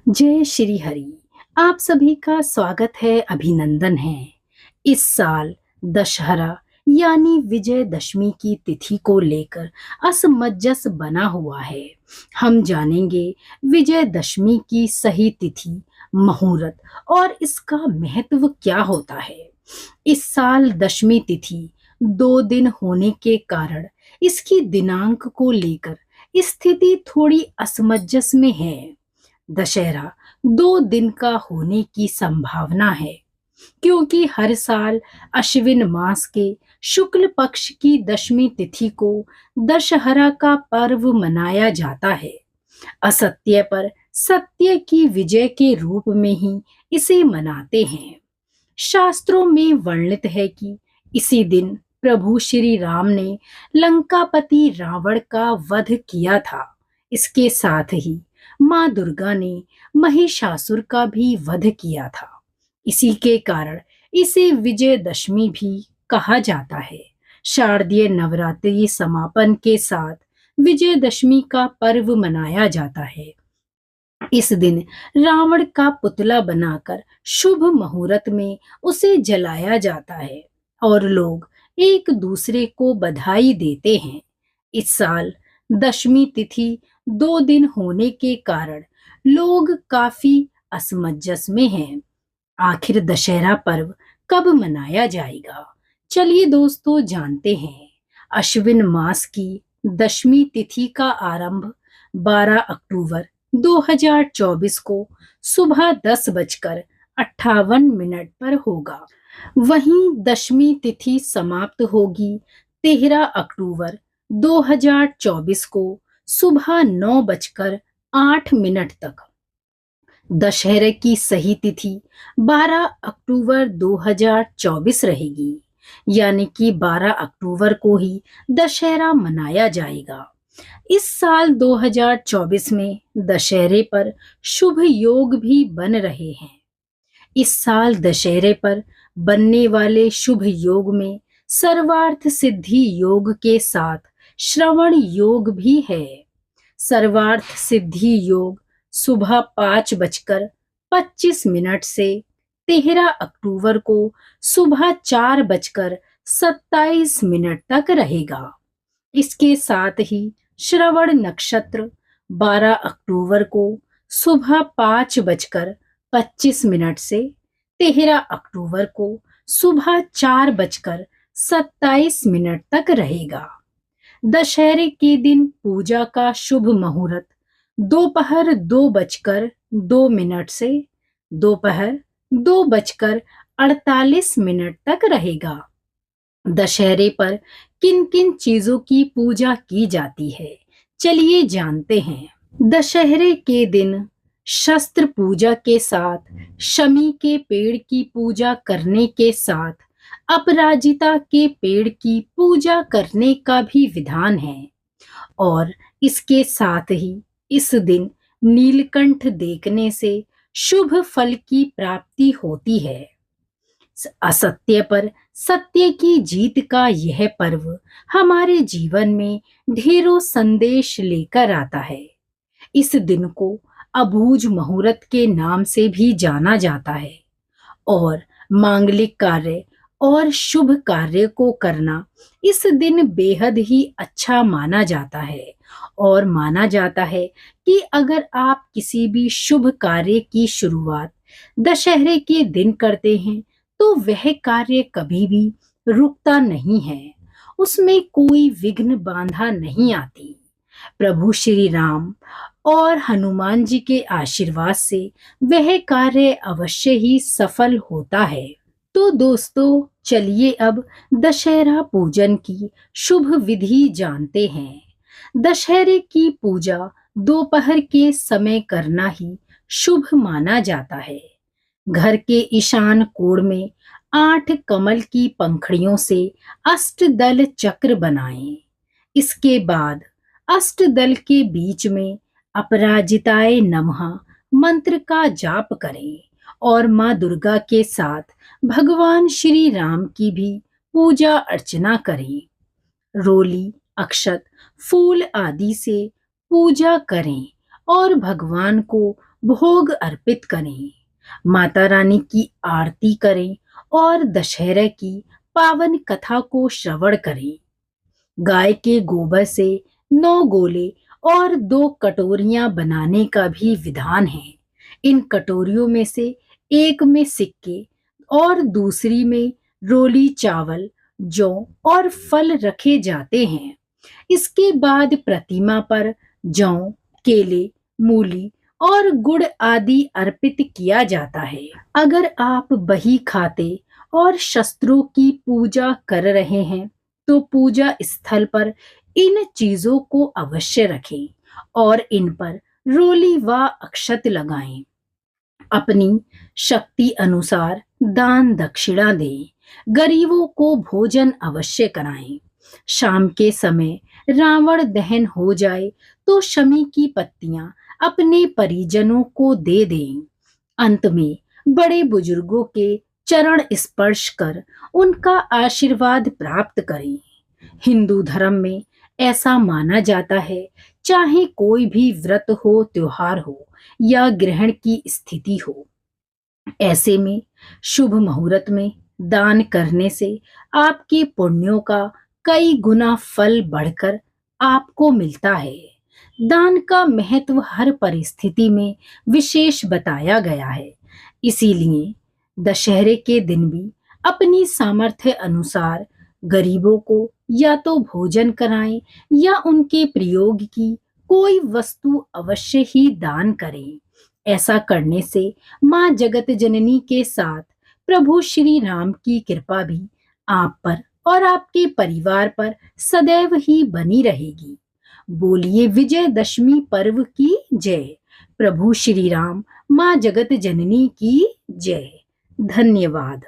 जय श्री हरि। आप सभी का स्वागत है, अभिनंदन है। इस साल दशहरा यानी विजयदशमी की तिथि को लेकर असमंजस बना हुआ है। हम जानेंगे विजयदशमी की सही तिथि, मुहूर्त और इसका महत्व क्या होता है। इस साल दशमी तिथि 2 दिन होने के कारण इसकी दिनांक को लेकर स्थिति थोड़ी असमंजस में है। दशहरा 2 दिन का होने की संभावना है, क्योंकि हर साल अश्विन मास के शुक्ल पक्ष की दशमी तिथि को दशहरा का पर्व मनाया जाता है। असत्य पर सत्य की विजय के रूप में ही इसे मनाते हैं। शास्त्रों में वर्णित है कि इसी दिन प्रभु श्री राम ने लंकापति रावण का वध किया था। इसके साथ ही माँ दुर्गा ने महिषासुर का भी वध किया था। इसी के कारण इसे विजयदशमी भी कहा जाता है। शारदीय नवरात्रि समापन के साथ विजयदशमी का पर्व मनाया जाता है। इस दिन रावण का पुतला बनाकर शुभ मुहूर्त में उसे जलाया जाता है और लोग एक दूसरे को बधाई देते हैं। इस साल दशमी तिथि 2 दिन होने के कारण लोग काफी असमंजस में हैं। आखिर दशहरा पर्व कब मनाया जाएगा? चलिए दोस्तों, जानते हैं। अश्विन मास की दशमी तिथि का आरंभ 12 अक्टूबर 2024 को सुबह 10:58 पर होगा। वहीं दशमी तिथि समाप्त होगी 13 अक्टूबर 2024 को सुबह 9:08 तक। दशहरे की सही तिथि 12 अक्टूबर 2024 रहेगी, यानी कि 12 अक्टूबर को ही दशहरा मनाया जाएगा। इस साल 2024 में दशहरे पर शुभ योग भी बन रहे हैं। इस साल दशहरे पर बनने वाले शुभ योग में सर्वार्थ सिद्धि योग के साथ श्रवण योग भी है। सर्वार्थ सिद्धि योग सुबह 5:25 से 13 अक्टूबर को सुबह 4:27 तक रहेगा। इसके साथ ही श्रवण नक्षत्र 12 अक्टूबर को सुबह 5:25 से 13 अक्टूबर को सुबह 4:27 तक रहेगा। दशहरे के दिन पूजा का शुभ मुहूर्त दोपहर 2:02 से दोपहर 2:48 तक रहेगा। दशहरे पर किन किन चीजों की पूजा की जाती है, चलिए जानते हैं। दशहरे के दिन शस्त्र पूजा के साथ शमी के पेड़ की पूजा करने के साथ अपराजिता के पेड़ की पूजा करने का भी विधान है। और इसके साथ ही इस दिन नीलकंठ देखने से शुभ फल की प्राप्ति होती है। असत्य पर सत्य की जीत का यह पर्व हमारे जीवन में ढेरों संदेश लेकर आता है। इस दिन को अबूझ मुहूर्त के नाम से भी जाना जाता है और मांगलिक कार्य और शुभ कार्य को करना इस दिन बेहद ही अच्छा माना जाता है। और माना जाता है कि अगर आप किसी भी शुभ कार्य की शुरुआत दशहरे के दिन करते हैं तो वह कार्य कभी भी रुकता नहीं है, उसमें कोई विघ्न बाधा नहीं आती। प्रभु श्री राम और हनुमान जी के आशीर्वाद से वह कार्य अवश्य ही सफल होता है। तो दोस्तों, चलिए अब दशहरा पूजन की शुभ विधि जानते हैं। दशहरे की पूजा दोपहर के समय करना ही शुभ माना जाता है। घर के ईशान कोण में 8 कमल की पंखड़ियों से अष्टदल चक्र बनाएं। इसके बाद अष्टदल के बीच में अपराजिताय नमः मंत्र का जाप करें और माँ दुर्गा के साथ भगवान श्री राम की भी पूजा अर्चना करें। रोली, अक्षत, फूल आदि से पूजा करें और भगवान को भोग अर्पित करें, माता रानी की आरती करें और दशहरे की पावन कथा को श्रवण करें। गाय के गोबर से 9 गोले और 2 कटोरियां बनाने का भी विधान है। इन कटोरियों में से एक में सिक्के और दूसरी में रोली चावल, जौ और फल रखे जाते हैं। इसके बाद प्रतिमा पर जौ, केले, मूली और गुड़ आदि अर्पित किया जाता है। अगर आप बही खाते और शस्त्रों की पूजा कर रहे हैं तो पूजा स्थल पर इन चीजों को अवश्य रखें और इन पर रोली व अक्षत लगाएं। अपनी शक्ति अनुसार दान दक्षिणा दें, गरीबों को भोजन अवश्य कराएं। शाम के समय रावण दहन हो जाए तो शमी की पत्तियां अपने परिजनों को दे दें। अंत में बड़े बुजुर्गों के चरण स्पर्श कर उनका आशीर्वाद प्राप्त करें। हिंदू धर्म में ऐसा माना जाता है, चाहे कोई भी व्रत हो, त्योहार हो या ग्रहण की स्थिति हो, ऐसे में शुभ मुहूर्त में दान करने से आपके पुण्यों का कई गुना फल बढ़कर आपको मिलता है। दान का महत्व हर परिस्थिति में विशेष बताया गया है। इसीलिए दशहरे के दिन भी अपनी सामर्थ्य अनुसार गरीबों को या तो भोजन कराएं या उनके प्रयोग की कोई वस्तु अवश्य ही दान करें। ऐसा करने से माँ जगत जननी के साथ प्रभु श्री राम की कृपा भी आप पर और आपके परिवार पर सदैव ही बनी रहेगी। बोलिए विजयदशमी पर्व की जय। प्रभु श्री राम, माँ जगत जननी की जय। धन्यवाद।